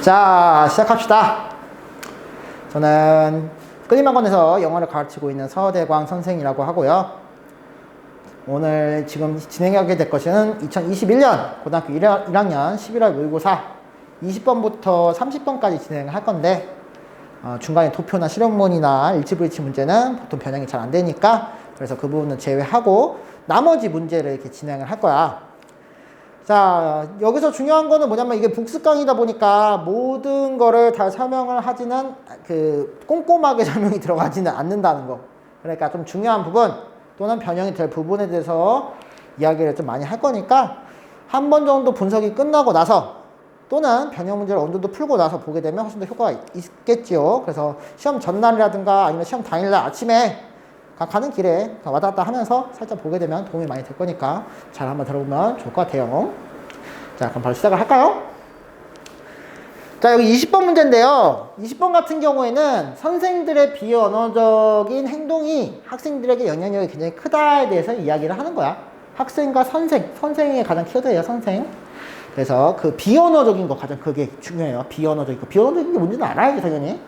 자, 시작합시다. 저는 끊임학원에서 영어를 가르치고 있는 서대광 선생이라고 하고요. 오늘 지금 진행하게 될 것은 2021년 고등학교 1학년 11월 모의고사 20번부터 30번까지 진행을 할 건데 중간에 도표나 실용문이나 일치불일치 문제는 보통 변형이 잘 안 되니까 그래서 그 부분은 제외하고 나머지 문제를 이렇게 진행을 할 거야. 자, 여기서 중요한 거는 뭐냐면 이게 복습 강의다 보니까 모든 거를 다 설명을 하지는 꼼꼼하게 설명이 들어가지는 않는다는 거. 그러니까 좀 중요한 부분 또는 변형이 될 부분에 대해서 이야기를 좀 많이 할 거니까 한 번 정도 분석이 끝나고 나서 또는 변형 문제를 어느 정도 풀고 나서 보게 되면 훨씬 더 효과가 있겠지요. 그래서 시험 전날이라든가 아니면 시험 당일날 아침에 가는 길에 왔다 갔다 하면서 살짝 보게 되면 도움이 많이 될 거니까 잘 한번 들어보면 좋을 것 같아요. 자, 그럼 바로 시작을 할까요? 자, 여기 20번 문제인데요. 20번 같은 경우에는 선생들의 비언어적인 행동이 학생들에게 영향력이 굉장히 크다에 대해서 이야기를 하는 거야. 학생과 선생이 가장 키워드예요, 선생. 그래서 그 비언어적인 거 가장 그게 중요해요. 비언어적인 거. 비언어적인 게 뭔지는 알아야지, 당연히.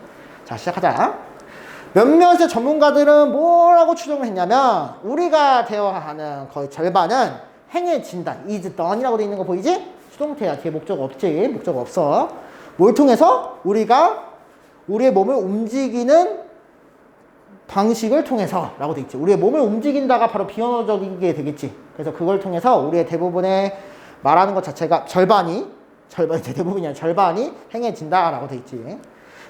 자, 시작하자. 몇몇의 전문가들은 뭐라고 추정을 했냐면 우리가 대화하는 거의 절반은 행해진다. is done이라고 돼 있는 거 보이지? 수동태야. 뒤에 목적 없지. 목적 없어. 뭘 통해서? 우리가 우리의 몸을 움직이는 방식을 통해서 라고 돼 있지. 우리의 몸을 움직인다가 바로 비언어적인 게 되겠지. 그래서 그걸 통해서 우리의 대부분의 말하는 것 자체가 대부분이 아니라 절반이 행해진다 라고 돼 있지.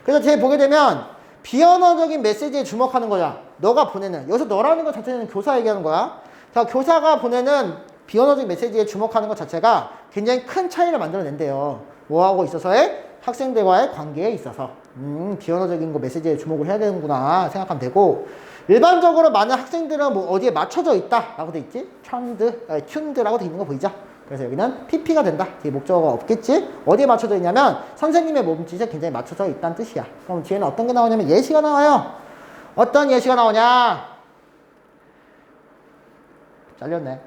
그래서 뒤에 보게 되면 비언어적인 메시지에 주목하는 거야. 너가 보내는. 여기서 너라는 것 자체는 교사 얘기하는 거야. 자, 교사가 보내는 비언어적인 메시지에 주목하는 것 자체가 굉장히 큰 차이를 만들어낸대요. 뭐하고 있어서의? 학생들과의 관계에 있어서. 비언어적인 거 메시지에 주목을 해야 되는구나 생각하면 되고, 일반적으로 많은 학생들은 뭐 어디에 맞춰져 있다 라고 돼 있지? 튠드라고 돼 있는 거 보이죠? 그래서 여기는 PP가 된다. 뒤에 목적어가 없겠지? 어디에 맞춰져 있냐면 선생님의 몸짓에 굉장히 맞춰져 있다는 뜻이야. 그럼 뒤에는 어떤 게 나오냐면 예시가 나와요. 어떤 예시가 나오냐? 잘렸네.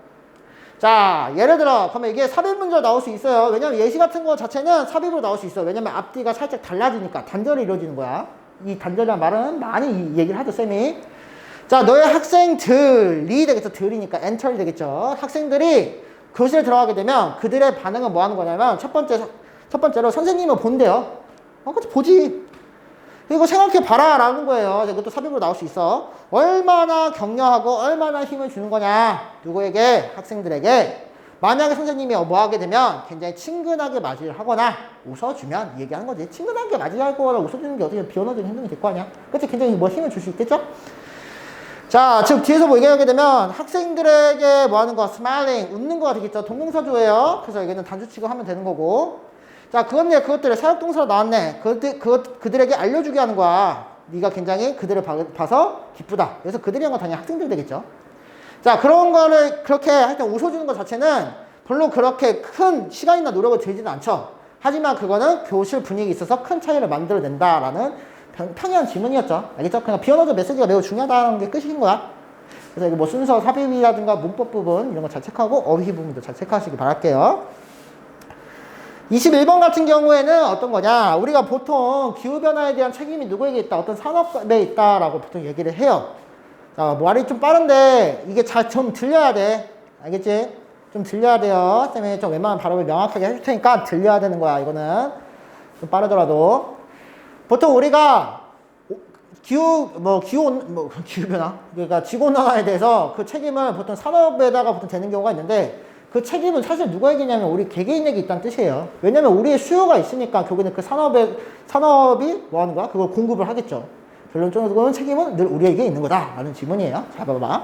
자, 예를 들어 그러면 이게 삽입 문제로 나올 수 있어요. 왜냐면 예시 같은 거 자체는 삽입으로 나올 수 있어. 왜냐면 앞뒤가 살짝 달라지니까 단절이 이루어지는 거야. 이 단절이란 말은 많이 얘기를 하죠, 쌤이. 자, 너의 학생들이 되겠죠. 들이니까 엔터리 되겠죠. 학생들이 교실에 들어가게 되면 그들의 반응은 뭐 하는 거냐면 첫 번째로 선생님을 본대요. 그치, 보지. 그리고 생각해 봐라 라는 거예요. 이것도 삽입으로 나올 수 있어. 얼마나 격려하고 얼마나 힘을 주는 거냐. 누구에게? 학생들에게. 만약에 선생님이 뭐 하게 되면 굉장히 친근하게 맞이를 하거나 웃어주면 얘기하는 거지. 친근하게 맞이하거나 웃어주는 게 어떻게 비언어적인 행동이 될 거 아니야. 그치? 굉장히 뭐 힘을 줄 수 있겠죠? 자, 즉 뒤에서 뭐 얘기하게 되면 학생들에게 뭐 하는 거? 스마일링, 웃는 거가 되겠죠. 동명사조예요. 그래서 여기는 단수 치고 하면 되는 거고. 자, 그것들의 사역동사로 나왔네. 그들에게 알려주게 하는 거야. 네가 굉장히 그들을 봐서 기쁘다. 그래서 그들이 한 건 당연히 학생들 되겠죠. 자, 그런 거를 그렇게 하여튼 웃어주는 것 자체는 별로 그렇게 큰 시간이나 노력을 들이지는 않죠. 하지만 그거는 교실 분위기에 있어서 큰 차이를 만들어낸다라는 평이한 질문이었죠. 알겠죠? 그냥 비언어적 메시지가 매우 중요하다는 게 끝인 거야. 그래서 이거 뭐 순서, 삽입이라든가 문법 부분 이런 거 잘 체크하고 어휘 부분도 잘 체크하시기 바랄게요. 21번 같은 경우에는 어떤 거냐? 우리가 보통 기후변화에 대한 책임이 누구에게 있다? 어떤 산업에 있다라고 보통 얘기를 해요. 자, 말이 좀 빠른데 이게 잘 좀 들려야 돼. 알겠지? 좀 들려야 돼요. 쌤이 좀 웬만한 발음을 명확하게 해줄 테니까 들려야 되는 거야. 이거는 좀 빠르더라도. 보통 우리가 기후변화, 그러니까 지구온난화에 대해서 그 책임을 보통 산업에다가 보통 되는 경우가 있는데 그 책임은 사실 누구에게냐면 우리 개개인에게 있다는 뜻이에요. 왜냐면 우리의 수요가 있으니까 결국에는 그 산업이 뭐 하는 거야? 그걸 공급을 하겠죠. 결론적으로는 책임은 늘 우리에게 있는 거다 라는 질문이에요. 자, 봐봐.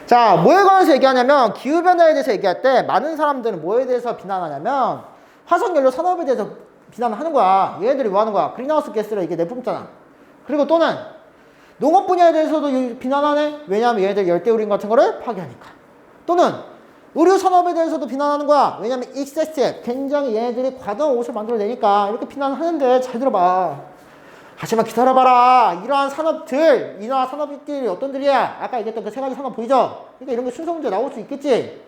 자, 뭐에 관해서 얘기하냐면 기후변화에 대해서 얘기할 때 많은 사람들은 뭐에 대해서 비난하냐면 화석연료 산업에 대해서 비난을 하는 거야. 얘네들이 뭐 하는 거야? 그린하우스 가스를 이게 내뿜잖아. 그리고 또는 농업 분야에 대해서도 비난하네. 왜냐하면 얘네들 열대우림 같은 거를 파괴하니까. 또는 의료 산업에 대해서도 비난하는 거야. 왜냐하면 excessive, 굉장히 얘네들이 과도한 옷을 만들어내니까 이렇게 비난을 하는데 잘 들어봐. 하지만 기다려봐라. 이러한 산업들이 어떤 들이야? 아까 얘기했던 그 세 가지 산업 보이죠? 그러니까 이런 게 순서 문제 나올 수 있겠지.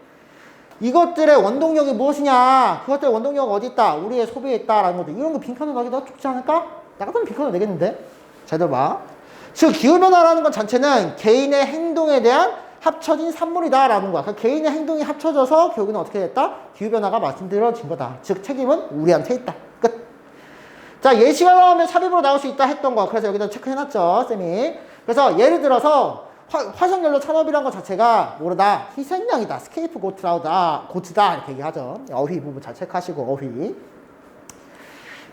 이것들의 원동력이 무엇이냐? 그것들의 원동력 어디 있다? 우리의 소비에 있다라는 것들. 이런 거 빈칸으로 나기도 좋지 않을까? 나 같으면 빈칸으로 내겠는데? 잘 들어봐. 즉 기후변화라는 것 자체는 개인의 행동에 대한 합쳐진 산물이다라는 거야. 그러니까 개인의 행동이 합쳐져서 결국은 어떻게 됐다? 기후변화가 말씀드려진 거다. 즉 책임은 우리한테 있다. 끝. 자, 예시가 나오면 삽입으로 나올 수 있다 했던 거. 그래서 여기다 체크해놨죠, 쌤이. 그래서 예를 들어서 화석연료 산업이라는 것 자체가 모르다 희생양이다, 스케이프 고트다 이렇게 얘기하죠. 어휘 부분 잘 체크하시고 어휘.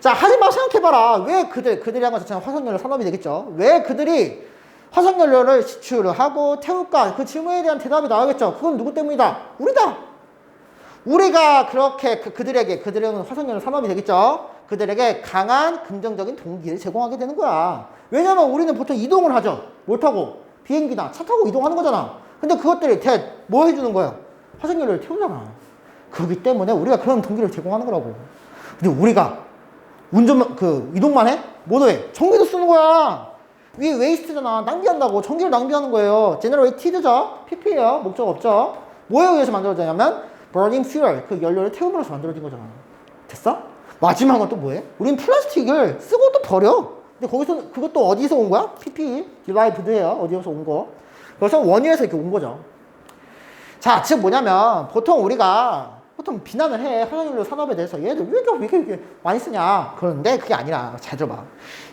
자, 하지만 생각해봐라. 왜 그들이란 것 자체는 화석연료 산업이 되겠죠. 왜 그들이 화석연료를 시추를 하고 태울까? 그 질문에 대한 대답이 나오겠죠. 그건 누구 때문이다? 우리다. 우리가 그렇게 그들에게는 화석연료 산업이 되겠죠. 그들에게 강한 긍정적인 동기를 제공하게 되는 거야. 왜냐면 우리는 보통 이동을 하죠. 뭘 타고? 비행기나 차 타고 이동하는 거잖아. 근데 그것들이 뭐 해주는 거야? 화석연료를 태우잖아. 그렇기 때문에 우리가 그런 동기를 제공하는 거라고. 근데 우리가 이동만 해? 뭐도 해? 전기도 쓰는 거야. 이게 웨이스트잖아. 낭비한다고. 전기를 낭비하는 거예요. 제너레이티드죠. PP예요. 목적 없죠. 뭐에 의해서 만들어지냐면 burning fuel. 그 연료를 태움으로써 만들어진 거잖아. 됐어? 마지막은 또 뭐해? 우린 플라스틱을 쓰고 또 버려. 근데 거기서 그것도 어디서 온 거야? PP, derived,예요. 어디서 온 거. 그래서 원유에서 이렇게 온 거죠. 자, 즉 뭐냐면 보통 비난을 해. 화석연료 산업에 대해서 얘들 왜 이렇게 많이 쓰냐. 그런데 그게 아니라 잘 들어봐.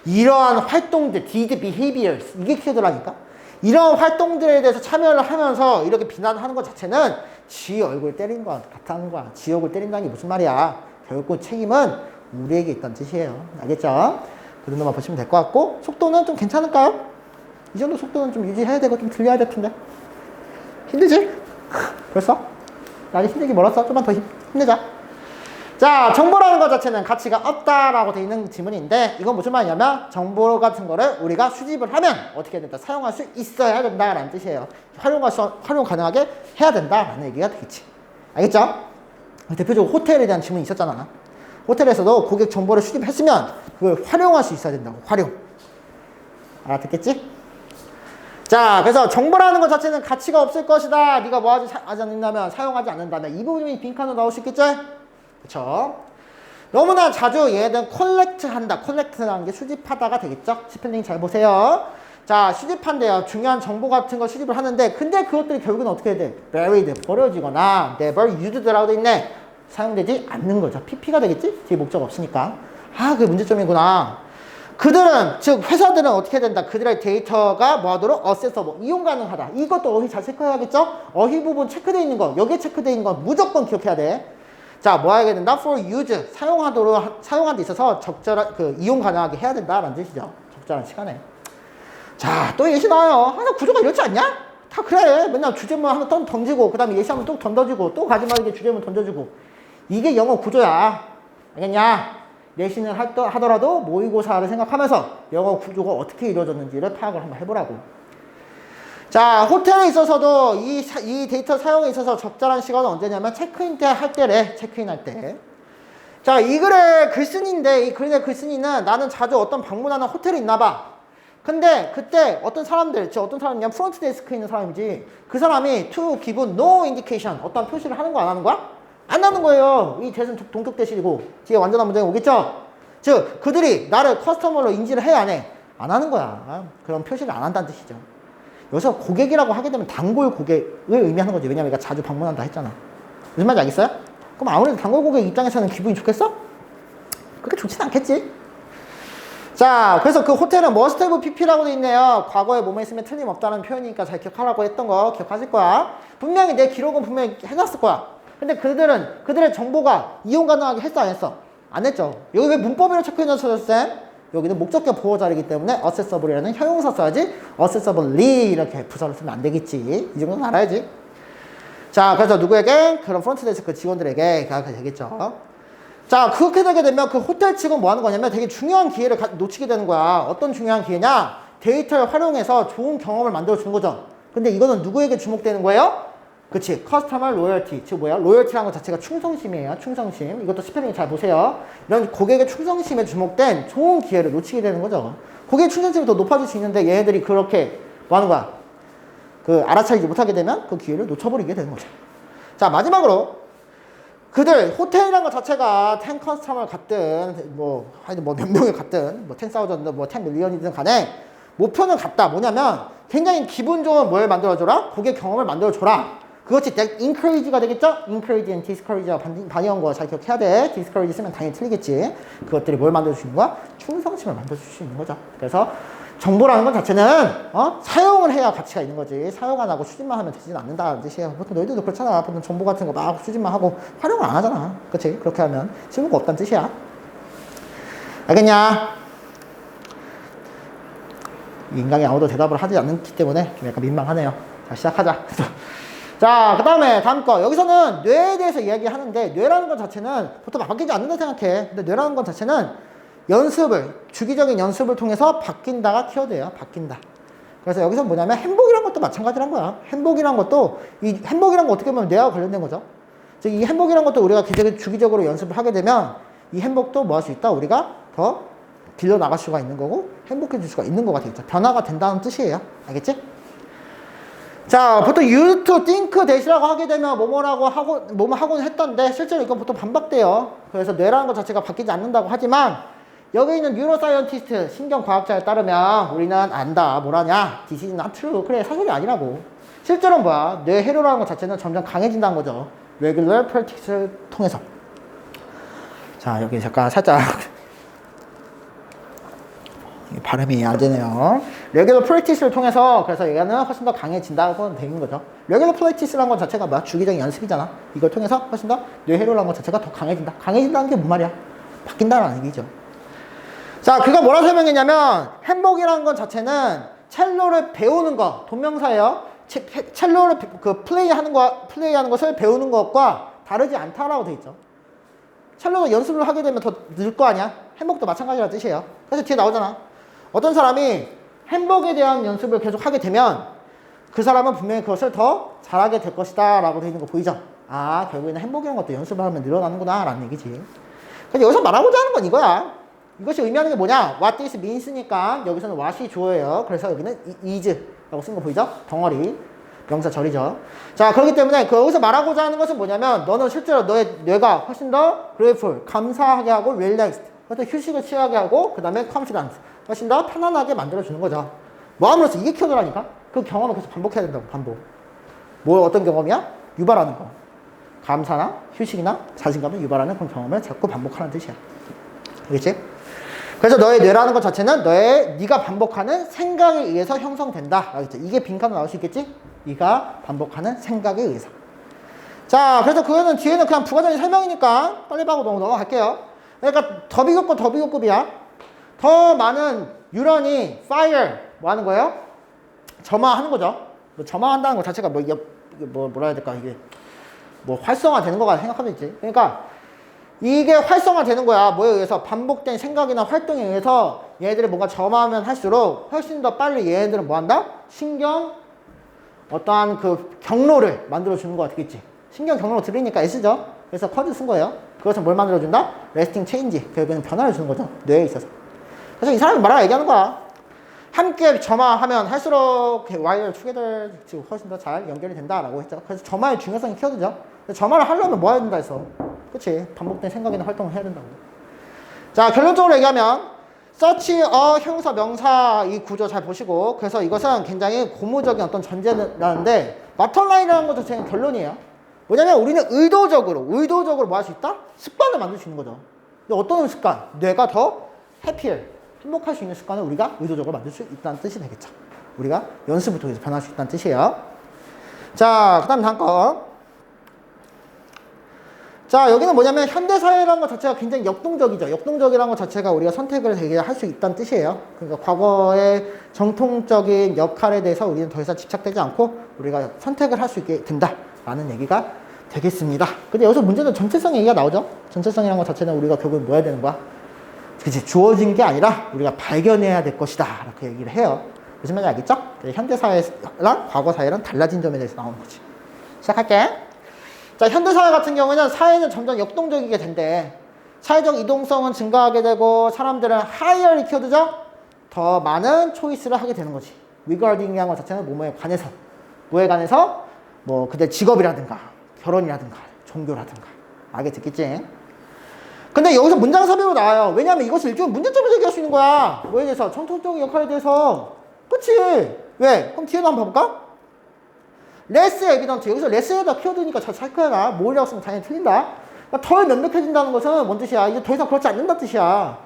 이러한 활동들, did behaviors 이게 키워드라니까. 이런 활동들에 대해서 참여를 하면서 이렇게 비난하는 것 자체는 지 얼굴 때린 거 같다는 거야. 지 얼굴 때린다는 게 무슨 말이야. 결국 책임은 우리에게 있다는 뜻이에요. 알겠죠? 그 정도만 보시면 될 것 같고 속도는 좀 괜찮을까요? 이 정도 속도는 좀 유지해야 되고 좀 들려야 될 텐데 힘들지? 벌써? 아직 힘들기 멀었어. 좀만 더 힘내자. 자, 정보라는 것 자체는 가치가 없다라고 되어 있는 지문인데 이건 무슨 말이냐면 정보 같은 거를 우리가 수집을 하면 어떻게 된다? 사용할 수 있어야 된다라는 뜻이에요. 활용 가능하게 해야 된다라는 얘기가 되겠지. 알겠죠? 대표적으로 호텔에 대한 지문이 있었잖아. 호텔에서도 고객 정보를 수집했으면 그걸 활용할 수 있어야 된다고. 활용. 알아듣겠지? 자, 그래서 정보라는 것 자체는 가치가 없을 것이다. 네가 뭐 하지 않는다면, 사용하지 않는다면 이 부분이 빈칸으로 나올 수 있겠지? 그쵸? 너무나 자주 얘는 콜렉트한다. 콜렉트라는 게 수집하다가 되겠죠? 스펠링 잘 보세요. 자, 수집한대요. 중요한 정보 같은 거 수집을 하는데 근데 그것들이 결국은 어떻게 돼? buried, 버려지거나 never used라고 돼 있네. 사용되지 않는 거죠. PP가 되겠지? 뒤에 목적 없으니까. 아, 그게 문제점이구나. 그들은, 즉 회사들은 어떻게 된다? 그들의 데이터가 뭐하도록? accessible, 이용 가능하다. 이것도 어휘 잘 체크해야겠죠? 어휘 부분 체크되어 있는 거, 여기에 체크되어 있는 거 무조건 기억해야 돼. 자, 뭐 해야 된다? for use, 사용하는 데 있어서 적절한, 이용 가능하게 해야 된다라는 뜻이죠. 적절한 시간에. 자, 또 예시 나와요. 항상 구조가 이렇지 않냐? 다 그래. 맨날 주제문 하나 던지고, 그 다음에 예시하면 또 던져주고, 또 마지막에 주제문 던져주고. 이게 영어 구조야. 알겠냐? 내신을 하더라도 모의고사를 생각하면서 영어 구조가 어떻게 이루어졌는지를 파악을 한번 해보라고. 자, 호텔에 있어서도 이 데이터 사용에 있어서 적절한 시간은 언제냐면 체크인 때 할 때래. 체크인할 때. 자, 이 글의 글쓴이인데 이 글의 글쓴이는 나는 자주 어떤 방문하는 호텔에 있나 봐. 근데 그때 어떤 사람이냐면 프론트 데스크에 있는 사람이지. 그 사람이 to give no indication 어떤 표시를 하는 거야 안 하는 거야? 안 하는 거예요. 이 대신 동격 대실이고 뒤에 완전한 문장이 오겠죠? 즉 그들이 나를 커스터머로 인지를 해 안 해? 안 하는 거야. 그런 표시를 안 한다는 뜻이죠. 여기서 고객이라고 하게 되면 단골 고객을 의미하는 거지. 왜냐면 얘가 자주 방문한다 했잖아. 무슨 말인지 알겠어요? 그럼 아무래도 단골 고객 입장에서는 기분이 좋겠어? 그렇게 좋진 않겠지. 자, 그래서 그 호텔은 must have pp라고 돼 있네요. 과거에 뭐뭐 있으면 틀림없다는 표현이니까 잘 기억하라고 했던 거 기억하실 거야. 분명히 내 기록은 분명히 해놨을 거야. 근데 그들의 정보가 이용 가능하게 했어 안 했어? 안 했죠. 여기 왜 문법으로 체크해놨어요, 쌤? 여기는 목적격 보호 자리이기 때문에 accessible이라는 형용사 써야지 accessibly 이렇게 부사를 쓰면 안 되겠지. 이 정도는 알아야지. 자, 그래서 누구에게? 그런 프론트 데스크 직원들에게 그렇게 되겠죠. 자, 그렇게 되게 되면 그 호텔 측은 뭐 하는 거냐면 되게 중요한 기회를 놓치게 되는 거야. 어떤 중요한 기회냐? 데이터를 활용해서 좋은 경험을 만들어 주는 거죠. 근데 이거는 누구에게 주목되는 거예요? 그치, 커스터머 로열티. 즉 뭐야? 로열티라는 것 자체가 충성심이에요. 충성심. 이것도 스펠링 잘 보세요. 이런 고객의 충성심에 주목된 좋은 기회를 놓치게 되는 거죠. 고객의 충성심이 더 높아질 수 있는데 얘네들이 그렇게 뭐 하는 거야? 알아차리지 못하게 되면 그 기회를 놓쳐버리게 되는 거죠. 자, 마지막으로 그들 호텔이라는 것 자체가 10 커스터머를 갔든 뭐 하여튼 뭐 몇 명을 갔든 뭐 10,000든 뭐 10 밀리언이든 간에 목표는 같다. 뭐냐면 굉장히 기분 좋은 뭘 만들어줘라? 고객 경험을 만들어줘라. 그것이 encourage가 되겠죠? encourage and discourage가 반영한 거 잘 기억해야 돼. discourage 쓰면 당연히 틀리겠지. 그것들이 뭘 만들어주는 거야? 충성심을 만들어줄 수 있는 거죠. 그래서 정보라는 것 자체는 사용을 해야 가치가 있는 거지. 사용 안 하고 수집만 하면 되지는 않는다는 뜻이에요. 보통 너희들도 그렇잖아. 보통 정보 같은 거 막 수집만 하고 활용을 안 하잖아. 그렇지? 그렇게 하면 쓸모가 없다는 뜻이야. 알겠냐? 인간이 아무도 대답을 하지 않기 때문에 좀 약간 민망하네요. 자, 시작하자. 자, 그 다음에 다음 거. 여기서는 뇌에 대해서 이야기하는데 뇌라는 것 자체는 보통 바뀌지 않는다 생각해. 근데 뇌라는 것 자체는 주기적인 연습을 통해서 바뀐다가 키워드예요. 바뀐다. 그래서 여기서 뭐냐면 행복이란 것도 마찬가지란 거야. 행복이란 것도, 이 행복이란 거 어떻게 보면 뇌와 관련된 거죠. 즉, 이 행복이란 것도 우리가 주기적으로 연습을 하게 되면 이 행복도 뭐 할 수 있다? 우리가 더 길러 나갈 수가 있는 거고 행복해질 수가 있는 거가 되겠죠. 변화가 된다는 뜻이에요. 알겠지? 자, 보통 you to think that이라고 하게 되면 뭐뭐 하고는 했던데 실제로 이건 보통 반박돼요. 그래서 뇌라는 것 자체가 바뀌지 않는다고 하지만 여기 있는 뉴로사이언티스트, 신경과학자에 따르면 우리는 안다. 뭐라냐? This is not true. 그래, 사실이 아니라고. 실제로는 뭐야? 뇌 해로라는 것 자체는 점점 강해진다는 거죠. Regular practice를 통해서. 자, 여기 잠깐 살짝 발음이 안 되네요. 레귤러 프랙티스를 통해서 그래서 얘는 훨씬 더 강해진다고 되는 거죠. 레귤러 프랙티스라는 것 자체가 뭐야? 주기적인 연습이잖아. 이걸 통해서 훨씬 더 뇌회로라는 것 자체가 더 강해진다. 강해진다는 게 뭔 말이야? 바뀐다는 얘기죠. 자, 그가 뭐라 설명했냐면 행복이라는 것 자체는 첼로를 배우는 거, 돈명사예요. 첼로를 플레이하는 것을 배우는 것과 다르지 않다라고 돼 있죠. 첼로도 연습을 하게 되면 더 늘 거 아니야? 행복도 마찬가지라는 뜻이에요. 그래서 뒤에 나오잖아. 어떤 사람이 행복에 대한 연습을 계속 하게 되면 그 사람은 분명히 그것을 더 잘하게 될 것이다 라고 되어 있는 거 보이죠? 아, 결국에는 행복이라는 것도 연습을 하면 늘어나는구나 라는 얘기지. 그래서 여기서 말하고자 하는 건 이거야. 이것이 의미하는 게 뭐냐? What this means니까 여기서는 what이 주어예요. 그래서 여기는 is라고 쓴 거 보이죠? 덩어리. 명사절이죠. 자, 그렇기 때문에 여기서 말하고자 하는 것은 뭐냐면 너는 실제로 너의 뇌가 훨씬 더 grateful, 감사하게 하고 relaxed, 휴식을 취하게 하고 그 다음에 confident, 훨씬 더 편안하게 만들어주는 거죠. 뭐 함으로써 이게 키워드라니까? 그 경험을 계속 반복해야 된다고. 반복. 뭐 어떤 경험이야? 유발하는 거. 감사나 휴식이나 자신감을 유발하는 그런 경험을 자꾸 반복하는 뜻이야. 알겠지? 그래서 너의 뇌라는 것 자체는 네가 반복하는 생각에 의해서 형성된다. 알겠지? 이게 빈칸으로 나올 수 있겠지? 네가 반복하는 생각에 의해서. 자, 그래서 그거는 뒤에는 그냥 부가적인 설명이니까 빨리 하고 넘어갈게요. 그러니까 더 비교급이야. 더 많은 뉴런이 fire 뭐 하는 거예요? 점화하는 거죠. 뭐 점화한다는 것 자체가 뭐라 해야 될까? 이게 뭐 활성화되는 거가 생각하면 있지. 그러니까 이게 활성화되는 거야. 뭐에 의해서? 반복된 생각이나 활동에 의해서 얘네들이 뭔가 점화하면 할수록 훨씬 더 빨리 얘네들은 뭐 한다? 신경 어떠한 그 경로를 만들어주는 거 같겠지. 신경 경로 들으니까 S죠. 그래서 쿼드 쓴 거예요. 그것은 뭘 만들어준다? 레스팅 체인지. 결국에는 변화를 주는 거죠. 뇌에 있어서. 그래서 이 사람이 말하고 얘기하는 거야. 함께 점화하면 할수록 와이어 투게더 훨씬 더 잘 연결이 된다라고 했죠. 그래서 점화의 중요성이 키워드죠. 점화를 하려면 뭐 해야 된다 했어? 그치? 반복된 생각이나 활동을 해야 된다고. 자, 결론적으로 얘기하면 search a 형사 명사 이 구조 잘 보시고, 그래서 이것은 굉장히 고무적인 어떤 전제라는데 마턴라인이라는 것 자체는 결론이에요. 뭐냐면 우리는 의도적으로 뭐 할 수 있다? 습관을 만들 수 있는 거죠. 근데 어떤 습관? 뇌가 더 happier, 행복할 수 있는 습관을 우리가 의도적으로 만들 수 있다는 뜻이 되겠죠. 우리가 연습을 통해서 변할 수 있다는 뜻이에요. 자, 그 다음 거. 자, 여기는 뭐냐면 현대사회라는 것 자체가 굉장히 역동적이죠. 역동적이라는 것 자체가 우리가 선택을 되게 할 수 있다는 뜻이에요. 그러니까 과거의 정통적인 역할에 대해서 우리는 더 이상 집착되지 않고 우리가 선택을 할 수 있게 된다라는 얘기가 되겠습니다. 근데 여기서 문제는 전체성 얘기가 나오죠. 전체성이라는 것 자체는 우리가 결국 뭐 해야 되는 거야? 그치, 주어진 게 아니라 우리가 발견해야 될 것이다 이렇게 얘기를 해요. 무슨 말인지 알겠죠? 현대사회랑 과거사회랑 달라진 점에 대해서 나오는 거지. 시작할게. 자, 현대사회 같은 경우에는 사회는 점점 역동적이게 된대. 사회적 이동성은 증가하게 되고 사람들은 하이어리 키워드죠? 더 많은 초이스를 하게 되는 거지. regarding이라는 것 자체는 뭐뭐에 관해서. 뭐에 관해서? 뭐 그들 직업이라든가 결혼이라든가 종교라든가 알게 듣겠지? 근데 여기서 문장 삽입으로 나와요. 왜냐면 이것을 일종의 문제점을 제기할 수 있는 거야. 뭐에 대해서? 전통적인 역할에 대해서. 그치? 왜? 그럼 뒤에도 한번 봐볼까? less evident. 여기서 less에다 키워드니까 잘 체크해라. 뭐라고 쓰면 당연히 틀린다. 그러니까 덜 명백해진다는 것은 뭔 뜻이야? 이제 더 이상 그렇지 않는다 뜻이야.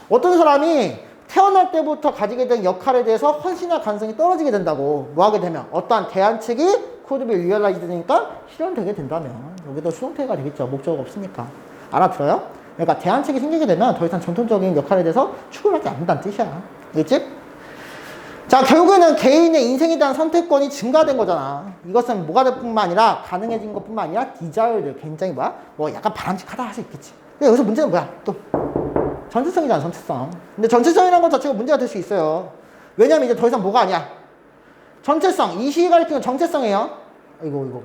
어떤 사람이 태어날 때부터 가지게 된 역할에 대해서 헌신할 가능성이 떨어지게 된다고. 뭐 하게 되면? 어떠한 대안책이 could be realized 되니까 실현되게 된다면. 여기도 수동태가 되겠죠. 목적어가 없으니까. 알아들어요? 그러니까 대안책이 생기게 되면 더 이상 전통적인 역할에 대해서 추구하지 않는다는 뜻이야. 알겠지? 자, 결국에는 개인의 인생에 대한 선택권이 증가된 거잖아. 이것은 뭐가 될 뿐만 아니라 가능해진 것 뿐만 아니라 디자이어들 굉장히 뭐야? 뭐 약간 바람직하다 할 수 있겠지. 근데 여기서 문제는 뭐야? 또 전체성이잖아, 전체성. 근데 전체성이라는 것 자체가 문제가 될 수 있어요. 왜냐면 이제 더 이상 뭐가 아니야? 전체성. 이 시기 가리키는 정체성이에요. 이거.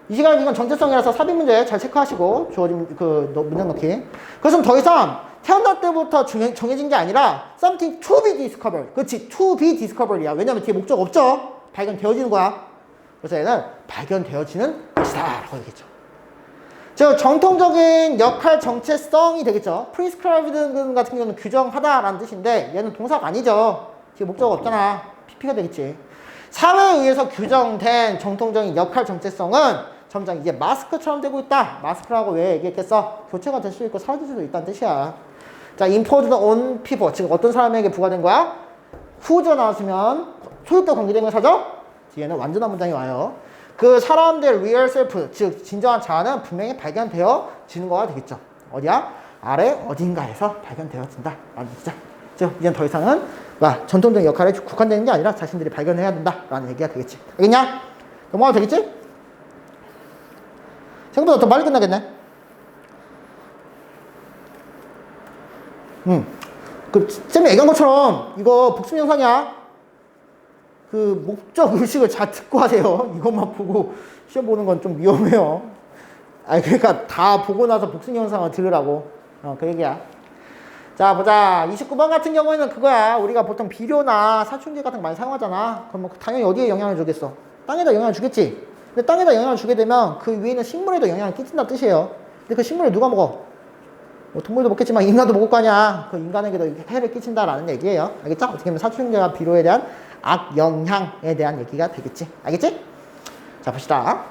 이 시간에 이건 정체성이라서 삽입 문제 잘 체크하시고 주어진 그 문장 넣기. 그것은 더 이상 태어날 때부터 정해진 게 아니라 something to be discovered. 그렇지, to be discovered이야. 왜냐면 뒤에 목적 없죠. 발견되어지는 거야. 그래서 얘는 발견되어지는 것이다 라고 얘기했죠. 즉 정통적인 역할 정체성이 되겠죠. prescribed 같은 경우는 규정하다라는 뜻인데 얘는 동사가 아니죠. 뒤에 목적가 없잖아. PP가 되겠지. 사회에 의해서 규정된 정통적인 역할 정체성은 점점 이제 마스크처럼 되고 있다. 마스크라고 왜 얘기했겠어? 교체가 될 수 있고 사라질 수도 있다는 뜻이야. 자, imposed on people. 지금 어떤 사람에게 부과된 거야? who죠 나왔으면 소유격 관계대명사죠? 뒤에는 완전한 문장이 와요. 그 사람들의 real self, 즉 진정한 자아는 분명히 발견되어지는 거가 되겠죠. 어디야? 아래 어딘가에서 발견되어진다. 라는 얘기죠. 즉 이제 더 이상은 전통적인 역할에 국한되는 게 아니라 자신들이 발견해야 된다. 라는 얘기가 되겠지. 알겠냐? 넘어가도 되겠지? 생각보다 더 빨리 끝나겠네. 쌤이 얘기한 것처럼 이거 복습 영상이야. 그 목적 의식을 잘 듣고 하세요. 이것만 보고 시험 보는 건 좀 위험해요. 그러니까 다 보고 나서 복습 영상을 들으라고. 그 얘기야. 자, 보자. 29번 같은 경우에는 그거야. 우리가 보통 비료나 살충제 같은 거 많이 사용하잖아. 그럼 뭐 당연히 어디에 영향을 주겠어? 땅에다 영향을 주겠지. 근데 땅에다 영향을 주게 되면 그 위에 있는 식물에도 영향을 끼친다는 뜻이에요. 근데 그 식물을 누가 먹어? 뭐 동물도 먹겠지만 인간도 먹을 거 아니야. 그 인간에게도 해를 끼친다라는 얘기예요. 알겠죠? 어떻게 보면 살충제와 비료에 대한 악영향에 대한 얘기가 되겠지. 알겠지? 자, 봅시다.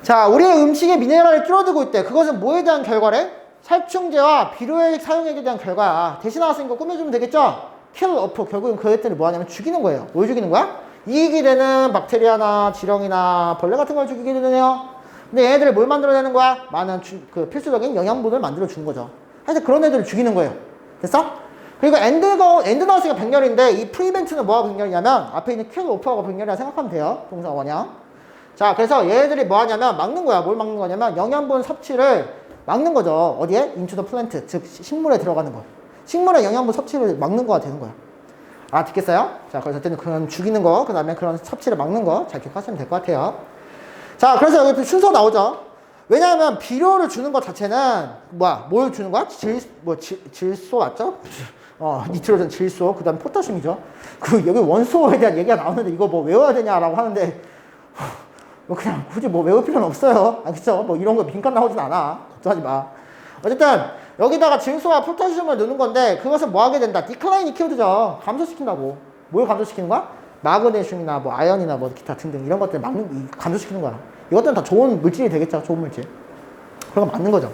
자, 우리의 음식에 미네랄이 줄어들고 있대. 그것은 뭐에 대한 결과래? 살충제와 비료의 사용액에 대한 결과야. 대신 나왔으니까 꾸며주면 되겠죠? kill off. 결국은 그것들을 뭐 하냐면 죽이는 거예요. 뭘 죽이는 거야? 이익이 되는 박테리아나 지렁이나 벌레 같은 걸 죽이게 되네요. 근데 얘네들이 뭘 만들어내는 거야? 많은 그 필수적인 영양분을 만들어주는 거죠. 하여튼 그런 애들을 죽이는 거예요. 됐어? 그리고 엔드 나우스가 백렬인데 이 프리벤트는 뭐하고 백렬이냐면 앞에 있는 kill off하고 백렬이라 생각하면 돼요. 동사 원형. 자, 그래서 얘네들이 뭐 하냐면 막는 거야. 뭘 막는 거냐면 영양분 섭취를 막는 거죠. 어디에? into the plant. 즉 식물에 들어가는 거. 식물의 영양분 섭취를 막는 거가 되는 거야. 듣겠어요? 자, 그래서 어쨌든 그런 죽이는 거, 그 다음에 그런 섭취를 막는 거 잘 기억하시면 될 것 같아요. 자, 그래서 여기 순서 나오죠. 왜냐하면 비료를 주는 것 자체는 뭘 주는 거야? 질소 맞죠? 니트로젠 질소, 그 다음에 포타슘이죠. 여기 원소에 대한 얘기가 나오는데 이거 뭐 외워야 되냐라고 하는데 뭐 그냥 굳이 뭐 외울 필요는 없어요. 알겠죠? 뭐 이런 거 빈칸 나오진 않아. 걱정하지 마. 어쨌든 여기다가 질소와 포타슘을 넣는 건데 그것은 뭐 하게 된다? 디클라인이 키워드죠. 감소시킨다고. 뭘 감소시키는 거야? 마그네슘이나 뭐 아연이나 뭐 기타 등등 이런 것들 감소시키는 거야. 이것들은 다 좋은 물질이 되겠죠. 좋은 물질. 그런 거 맞는 거죠.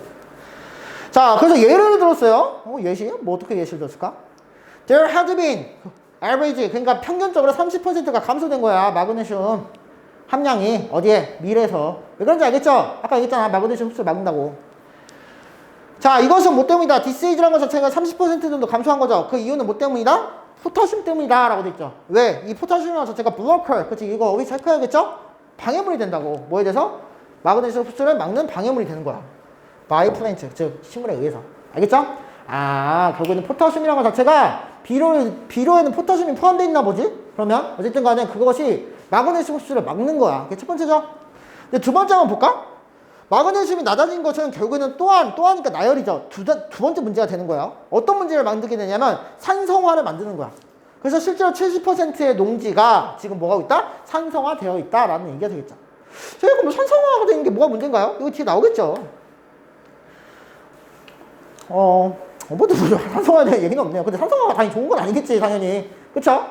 자, 그래서 예를 들었어요. 예시? 뭐 어떻게 예시를 들었을까? There had been average, 그러니까 평균적으로 30%가 감소된 거야. 마그네슘 함량이 어디에? 밀에서. 왜 그런지 알겠죠? 아까 얘기했잖아. 마그네슘 흡수를 막는다고. 자, 이것은 뭐 때문이다? 디스에이지라는 것 자체가 30% 정도 감소한 거죠. 그 이유는 뭐 때문이다? 포타슘 때문이다 라고 돼 있죠. 왜? 이 포타슘이라는 자체가 블로커, 그치? 이거 어디 체크해야겠죠? 방해물이 된다고. 뭐에 대해서? 마그네슘 흡수를 막는 방해물이 되는 거야. 바이 플랜트, 즉 식물에 의해서. 알겠죠? 결국에는 포타슘이라는 것 자체가 비료에는 포타슘이 포함되어 있나 보지? 그러면 어쨌든 간에 그것이 마그네슘 흡수를 막는 거야. 그게 첫 번째죠. 근데 두 번째 한번 볼까? 마그네슘이 낮아진 것은 결국에는 또하니까 나열이죠. 두 번째 문제가 되는 거야. 어떤 문제를 만들게 되냐면 산성화를 만드는 거야. 그래서 실제로 70%의 농지가 지금 뭐가 있다? 산성화되어 있다라는 얘기가 되겠죠. 저희가 그럼 산성화가 되는 게 뭐가 문제인가요? 이거 뒤에 나오겠죠. 뭐도 산성화에 대한 얘기는 없네요. 근데 산성화가 당연히 좋은 건 아니겠지, 당연히. 그쵸?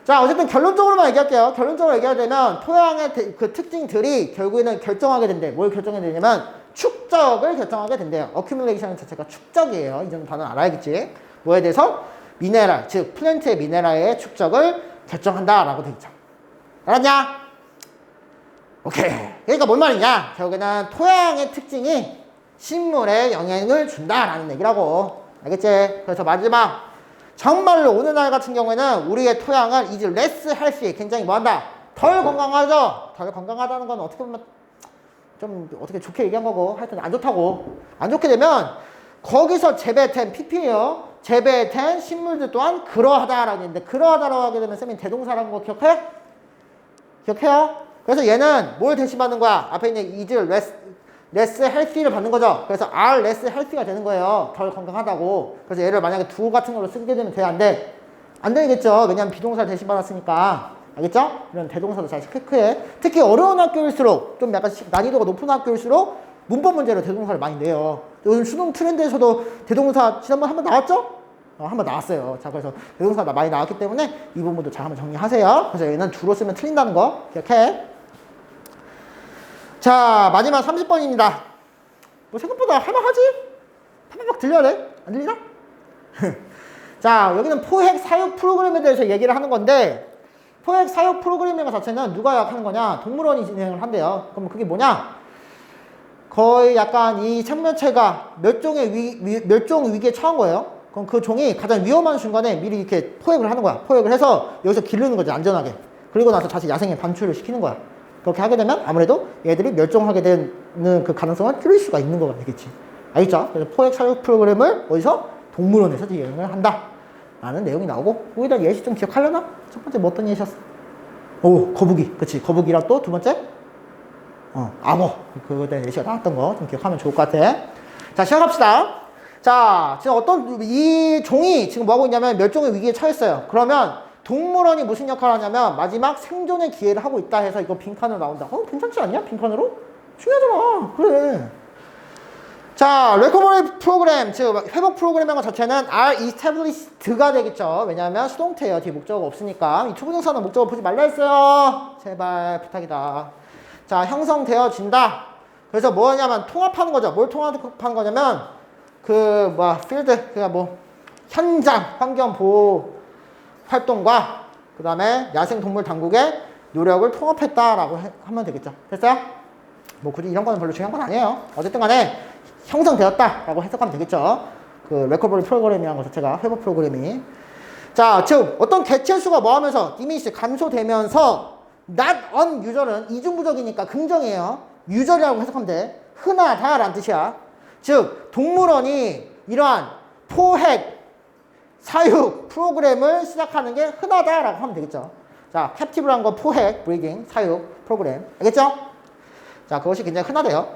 자, 어쨌든 결론적으로만 얘기할게요. 결론적으로 얘기하자면 토양의 그 특징들이 결국에는 결정하게 된대. 뭘 결정하게 되냐면 축적을 결정하게 된대요. accumulation 자체가 축적이에요. 이 정도 단어 알아야겠지. 뭐에 대해서? 미네랄, 즉 플랜트의 미네랄의 축적을 결정한다라고 되어 있죠. 알았냐? 오케이. 그러니까 뭔 말이냐? 결국에는 토양의 특징이 식물에 영향을 준다라는 얘기라고. 알겠지? 그래서 마지막 정말로 오늘날 같은 경우에는 우리의 토양을 이제 less healthy, 굉장히 뭐한다? 덜 건강하죠? 덜 건강하다는 건 어떻게 보면 좀 어떻게 좋게 얘기한 거고 하여튼 안 좋다고. 안 좋게 되면 거기서 재배된 PP예요. 재배된 식물들 또한 그러하다라고 했는데 그러하다라고 하게 되면 쌤이 대동사라는 거 기억해? 기억해요? 그래서 얘는 뭘 대신받는 거야? 앞에 있는 is less healthy를 받는 거죠. 그래서 are less healthy가 되는 거예요. 덜 건강하다고. 그래서 얘를 만약에 do 같은 걸로 쓰게 되면 돼? 안 돼? 안 되겠죠. 왜냐면 비동사를 대신받았으니까. 알겠죠? 이런 대동사도 잘 체크해. 특히 어려운 학교일수록 좀 약간 난이도가 높은 학교일수록 문법 문제로 대동사를 많이 내요. 요즘 수능 트렌드에서도 대동사 지난번 한번 나왔죠? 한번 나왔어요. 자, 그래서 대동사가 많이 나왔기 때문에 이 부분도 잘 한번 정리하세요. 그래서 얘는 do로 쓰면 틀린다는 거 기억해. 자, 마지막 30번입니다. 뭐 생각보다 할만하지? 팍팍 들려야 돼? 안 들리나? 자, 여기는 포획 사육 프로그램에 대해서 얘기를 하는 건데 포획 사육 프로그램인 것 자체는 누가 하는 거냐? 동물원이 진행을 한대요. 그럼 그게 뭐냐? 거의 약간 이 생명체가 멸종 위기에 처한 거예요. 그럼 그 종이 가장 위험한 순간에 미리 이렇게 포획을 하는 거야. 포획을 해서 여기서 기르는 거지, 안전하게. 그리고 나서 다시 야생에 반출을 시키는 거야. 그렇게 하게 되면 아무래도 얘들이 멸종하게 되는 그 가능성을 줄일 수가 있는 거가 되겠지. 알겠죠? 그래서 포획 사육 프로그램을 어디서? 동물원에서 진행을 한다 라는 내용이 나오고 거기다 예시 좀 기억하려나? 첫 번째 뭐 어떤 예시였어? 오, 거북이. 그치. 거북이랑 또 두 번째? 암호. 그거에 대한 예시가 나왔던 거 좀 기억하면 좋을 것 같아. 자, 시작합시다. 자, 지금 이 종이 지금 뭐 하고 있냐면 멸종의 위기에 처했어요. 그러면 동물원이 무슨 역할을 하냐면 마지막 생존의 기회를 하고 있다 해서 이거 빈칸으로 나온다. 괜찮지 않냐? 빈칸으로? 중요하잖아. 그래. 자, recovery 프로그램, 즉 회복 프로그램인 것 자체는 are established가 되겠죠. 왜냐하면 수동태예요. 뒤에 목적어가 없으니까. 이 투부정사는 목적어 보지 말라 했어요. 제발 부탁이다. 자, 형성되어진다. 그래서 뭐냐면 통합하는 거죠. 뭘 통합하는 거냐면 필드, 현장 환경 보호 활동과 그 다음에 야생동물 당국의 노력을 통합했다라고 하면 되겠죠. 됐어요? 뭐 굳이 이런 거는 별로 중요한 건 아니에요. 어쨌든 간에 형성되었다라고 해석하면 되겠죠. 그 레커버리 프로그램이라는 것 자체가 회복 프로그램이. 자, 즉 어떤 개체 수가 뭐 하면서 디미시 감소되면서 not unusual은 이중부적이니까 긍정이에요. 유절이라고 해석하면 돼. 흔하다라는 뜻이야. 즉 동물원이 이러한 포획 사육 프로그램을 시작하는 게 흔하다라고 하면 되겠죠. 자, 캡티브란 거 포획, 브리딩, 사육 프로그램. 알겠죠? 자, 그것이 굉장히 흔하대요.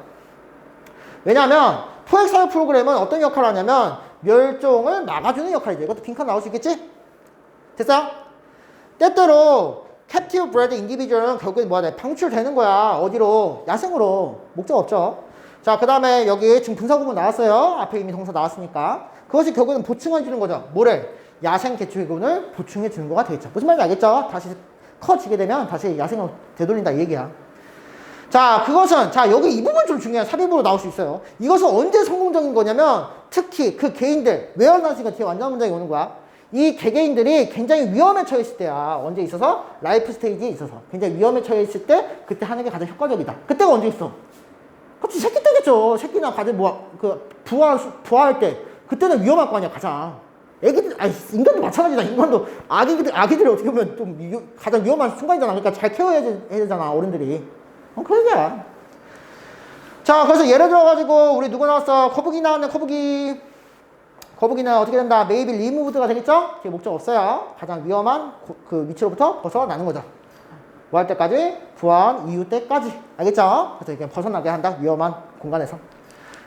왜냐하면 포획 사육 프로그램은 어떤 역할을 하냐면 멸종을 막아주는 역할이죠. 이것도 빈칸 나올 수 있겠지? 됐어요? 때때로 캡티브 브레드 인디비주얼은 결국엔 뭐야 돼? 방출되는 거야. 어디로? 야생으로. 목적 없죠. 자, 그 다음에 여기 지금 분사구문 나왔어요. 앞에 이미 동사 나왔으니까. 그것이 결국에는 보충해 주는 거죠. 뭐를? 야생 개체군을 보충해 주는 거가 되겠죠. 무슨 말인지 알겠죠? 다시 커지게 되면 다시 야생으로 되돌린다 이 얘기야. 자, 그것은 여기 이 부분 좀 중요해요. 삽입으로 나올 수 있어요. 이것은 언제 성공적인 거냐면 특히 그 개인들 웨어나스가 뒤에 완전 문장이 오는 거야. 이 개개인들이 굉장히 위험에 처했을 때야. 언제 있어서? 라이프 스테이지에 있어서 굉장히 위험에 처했을 때 그때 하는 게 가장 효과적이다. 그때가 언제 있어? 그치, 새끼 때겠죠. 새끼나 가진 부화할 때 그때는 위험할 거 아니야, 가장. 애기들, 인간도 마찬가지다. 인간도 아기들이 어떻게 보면 좀 가장 위험한 순간이잖아. 그러니까 잘 케어해야 되잖아, 어른들이. 그 얘기야. 자, 그래서 예를 들어가지고 우리 누구 나왔어? 거북이 나왔네. 거북이는 어떻게 된다? maybe removed가 되겠죠? 뒤에 목적 없어요. 가장 위험한 그 위치로부터 벗어나는 거죠. 뭐 할 때까지? 부화한 이후 때까지. 알겠죠? 그래서 이렇게 벗어나게 한다. 위험한 공간에서.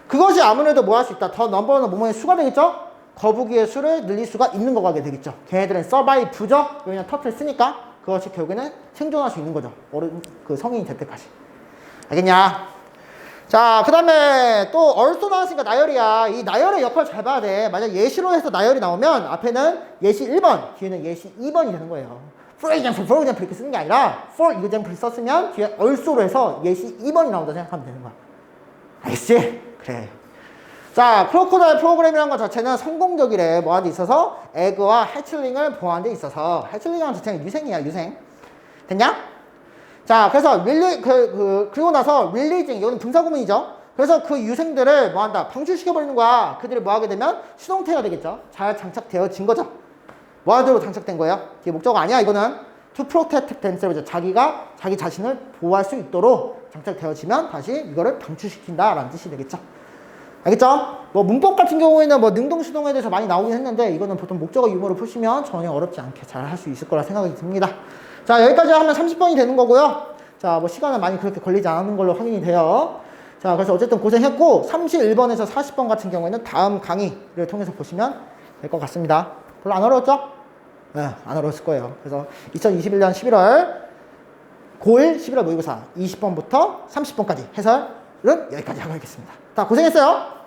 그것이 아무래도 뭐 할 수 있다? 더 넘버는 뭐뭐의 수가 되겠죠? 거북이의 수를 늘릴 수가 있는 거가 되겠죠. 걔네들은 서바이브죠? 왜냐면 터틀 쓰니까 그것이 결국에는 생존할 수 있는 거죠. 성인이 될 때까지. 알겠냐? 자, 그 다음에 또 얼쏘 나왔으니까 나열이야. 이 나열의 역할 잘 봐야 돼. 만약 예시로 해서 나열이 나오면 앞에는 예시 1번, 뒤에는 예시 2번이 되는 거예요. for example 이렇게 쓰는 게 아니라 for example 썼으면 뒤에 얼쏘로 해서 예시 2번이 나온다 생각하면 되는 거야. 알겠지? 그래. 자, 크로코다일 프로그램이라는 것 자체는 성공적이래. 뭐하는 데 있어서? 에그와 해칠링을 보호하는 데 있어서. 해칠링이라는 자체는 유생이야, 유생. 됐냐? 자, 그래서 그리고 나서 릴리징, 이거는 분사구문이죠. 그래서 그 유생들을 뭐한다? 방출시켜버리는 거야. 그들이 뭐하게 되면 수동태가 되겠죠. 잘 장착되어진 거죠. 뭐하도록 장착된 거예요? 뒤에 목적어 아니야, 이거는. to protect themselves. 자기가 자기 자신을 보호할 수 있도록 장착되어지면 다시 이거를 방출시킨다 라는 뜻이 되겠죠. 알겠죠? 뭐 문법 같은 경우에는 뭐 능동수동에 대해서 많이 나오긴 했는데 이거는 보통 목적어 유무로 푸시면 전혀 어렵지 않게 잘 할 수 있을 거라 생각이 듭니다. 자, 여기까지 하면 30번이 되는 거고요. 자, 뭐 시간은 많이 그렇게 걸리지 않는 걸로 확인이 돼요. 자, 그래서 어쨌든 고생했고 31번에서 40번 같은 경우에는 다음 강의를 통해서 보시면 될 것 같습니다. 별로 안 어려웠죠? 네, 안 어려웠을 거예요. 그래서 2021년 11월 고1 11월 모의고사 20번부터 30번까지 해설은 여기까지 하고 있겠습니다. 자, 고생했어요.